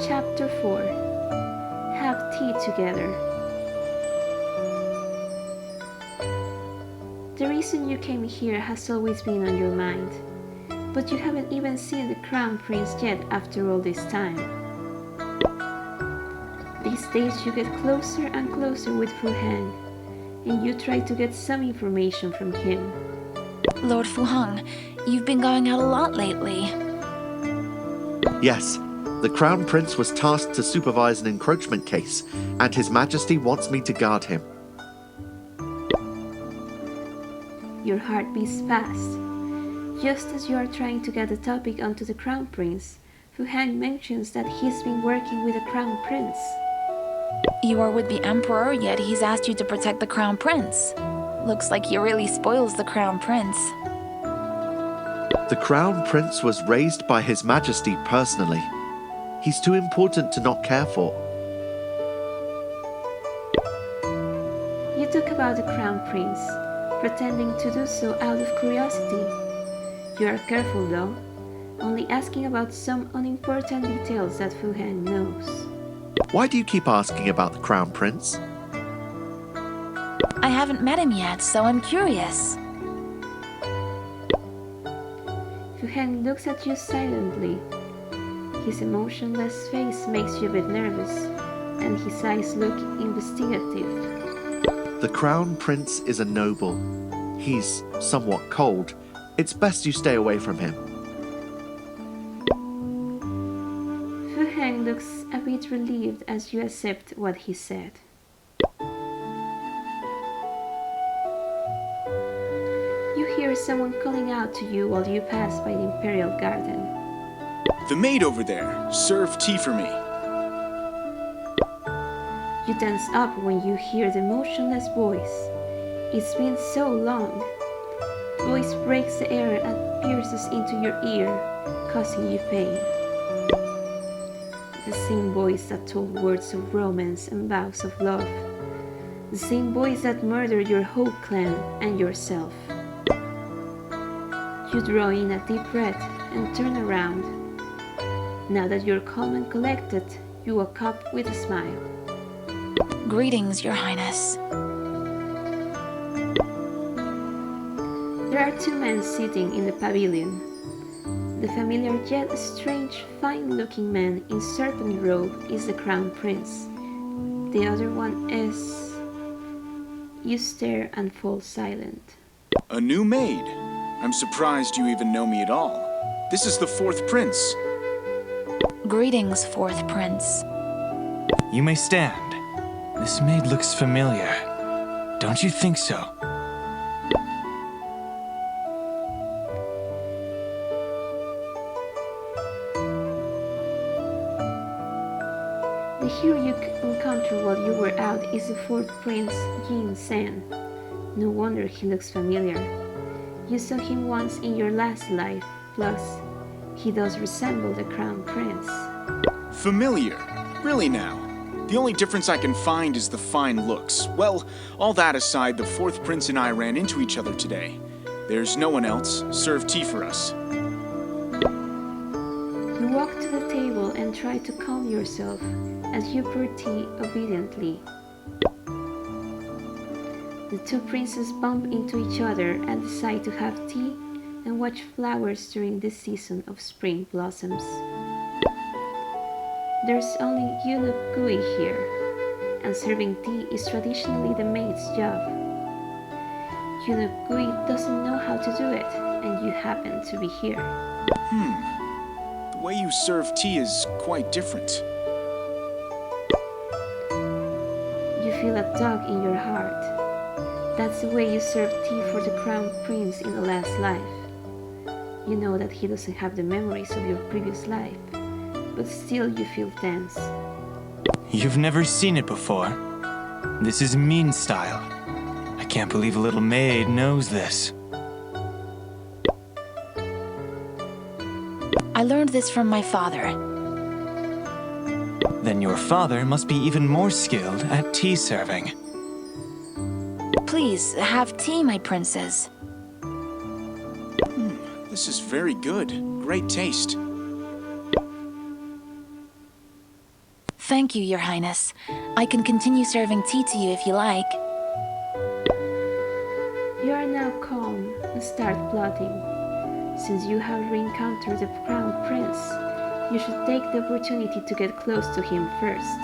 Chapter 4. Have tea together. The reason you came here has always been on your mind, but you haven't even seen the Crown Prince yet after all this time. These days you get closer and closer with Fu Heng, and you try to get some information from him. Lord Fu Heng, you've been going out a lot lately. Yes, the Crown Prince was tasked to supervise an encroachment case, and His Majesty wants me to guard him. Your heart beats fast. Just as you are trying to get the topic onto the Crown Prince, Fu Heng mentions that he's been working with the Crown Prince. You are with the Emperor, yet he's asked you to protect the Crown Prince. Looks like he really spoils the Crown Prince. The Crown Prince was raised by His Majesty personally. He's too important to not care for. You talk about the Crown Prince, pretending to do so out of curiosity. You are careful though, only asking about some unimportant details that Fu Heng knows. Why do you keep asking about the Crown Prince? I haven't met him yet, so I'm curious. Fu Heng looks at you silently. His emotionless face makes you a bit nervous, and his eyes look investigative. The Crown Prince is a noble. He's somewhat cold. It's best you stay away from him. Fu Heng looks a bit relieved as you accept what he said. You hear someone calling out to you while you pass by the Imperial Garden. The maid over there, serve tea for me. You tense up when you hear the motionless voice. It's been so long. The voice breaks the air and pierces into your ear, causing you pain. The same voice that told words of romance and vows of love. The same voice that murdered your whole clan and yourself. You draw in a deep breath and turn around. Now that you're calm and collected, you walk up with a smile. Greetings, Your Highness. There are two men sitting in the pavilion. The familiar yet strange, fine-looking man in serpent robe is the Crown Prince. The other one is... You stare and fall silent. A new maid. I'm surprised you even know me at all. This is the fourth prince. Greetings, fourth prince. You may stand. This maid looks familiar. Don't you think so? The hero you encountered while you were out is the fourth prince, Jin Sen. No wonder he looks familiar. You saw him once in your last life, plus, he does resemble the Crown Prince. Familiar? Really now? The only difference I can find is the fine looks. Well, all that aside, the fourth prince and I ran into each other today. There's no one else. Serve tea for us. You walk to the table and try to calm yourself as you pour tea obediently. The two princes bump into each other and decide to have tea and watch flowers during this season of spring blossoms. There's only Yumi here, and serving tea is traditionally the maid's job. Yumi doesn't know how to do it, and you happen to be here. The way you serve tea is quite different. You feel a tug in your heart. That's the way you serve tea for the Crown Prince in the last life. You know that he doesn't have the memories of your previous life, but still you feel tense. You've never seen it before. This is mean style. I can't believe a little maid knows this. I learned this from my father. Then your father must be even more skilled at tea serving. Please, have tea, my princes. This is very good. Great taste. Thank you, Your Highness. I can continue serving tea to you if you like. You are now calm and start plotting. Since you have re-encountered the Crown Prince, you should take the opportunity to get close to him first.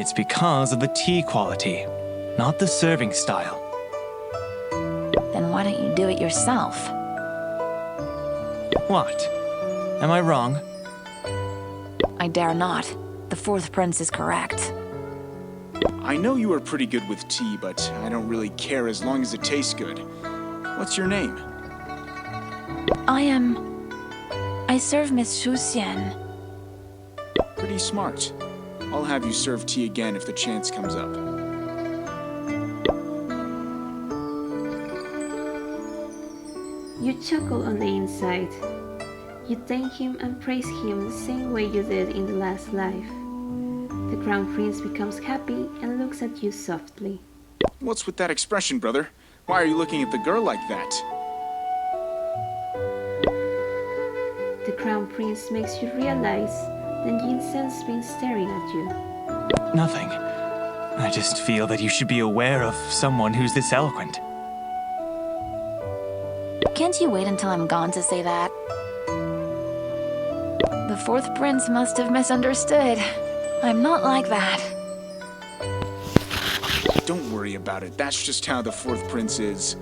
It's because of the tea quality, not the serving style. Then why don't you do it yourself? What? Am I wrong? I dare not. The fourth prince is correct. I know you are pretty good with tea, but I don't really care as long as it tastes good. What's your name? I serve Miss Shu Xian. Pretty smart. I'll have you serve tea again if the chance comes up. You chuckle on the inside. You thank him and praise him the same way you did in the last life. The Crown Prince becomes happy and looks at you softly. What's with that expression, brother? Why are you looking at the girl like that? The Crown Prince makes you realize that Jinsen's been staring at you. Nothing. I just feel that you should be aware of someone who's this eloquent. Can't you wait until I'm gone to say that? The fourth prince must have misunderstood. I'm not like that. Don't worry about it. That's just how the fourth prince is.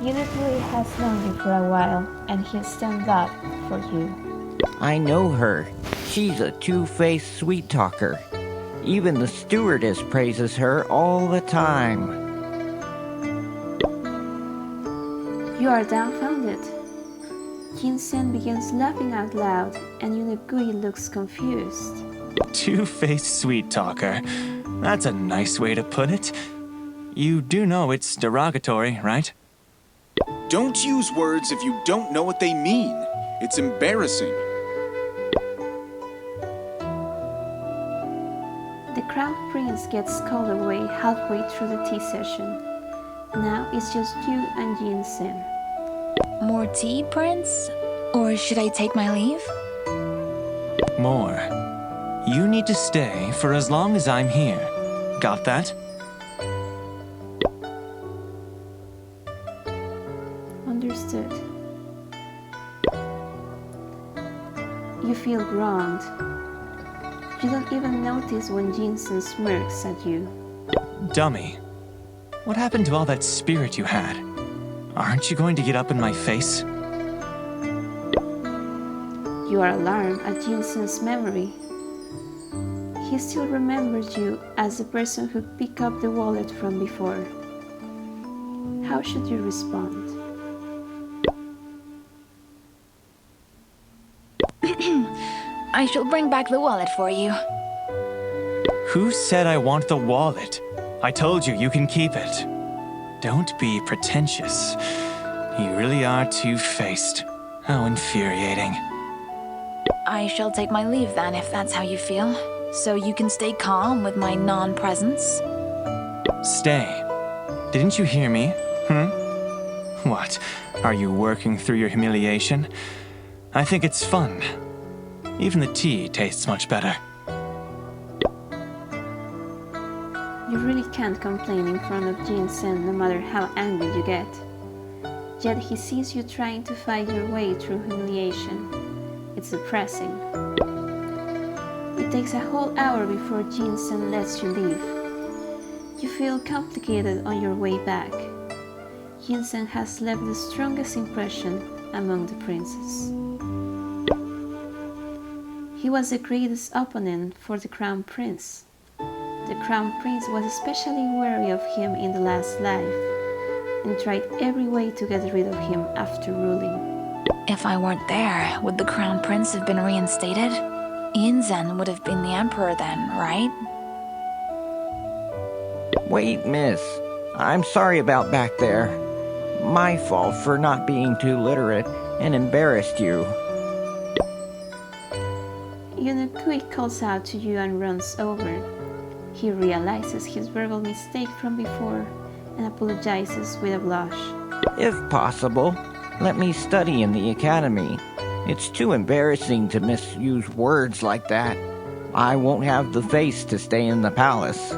Yumi has known you for a while, and he stands up for you. I know her. She's a two-faced sweet talker. Even the stewardess praises her all the time. You are dumbfounded. Jinsen begins laughing out loud, and Yunagui looks confused. Two-faced sweet talker. That's a nice way to put it. You do know it's derogatory, right? Don't use words if you don't know what they mean. It's embarrassing. The Crown Prince gets called away halfway through the tea session. Now it's just you and Jinsen. More tea, Prince? Or should I take my leave? More. You need to stay for as long as I'm here. Got that? Understood. You feel wronged. You don't even notice when Jinsen smirks at you. Dummy. What happened to all that spirit you had? Aren't you going to get up in my face? You are alarmed at Jinsen's memory. He still remembers you as the person who picked up the wallet from before. How should you respond? I shall bring back the wallet for you. Who said I want the wallet? I told you can keep it. Don't be pretentious. You really are two-faced. How infuriating. I shall take my leave then, if that's how you feel. So you can stay calm with my non-presence. Stay. Didn't you hear me? What? Are you working through your humiliation? I think it's fun. Even the tea tastes much better. You really can't complain in front of Jinsen no matter how angry you get. Yet he sees you trying to fight your way through humiliation. It's depressing. It takes a whole hour before Jinsen lets you leave. You feel complicated on your way back. Jinsen has left the strongest impression among the princes. He was the greatest opponent for the Crown Prince. The Crown Prince was especially wary of him in the last life, and tried every way to get rid of him after ruling. If I weren't there, would the Crown Prince have been reinstated? Yinzen would have been the Emperor then, right? Wait, miss. I'm sorry about back there. My fault for not being too literate and embarrassed you. Yunagui calls out to you and runs over. He realizes his verbal mistake from before and apologizes with a blush. If possible, let me study in the academy. It's too embarrassing to misuse words like that. I won't have the face to stay in the palace.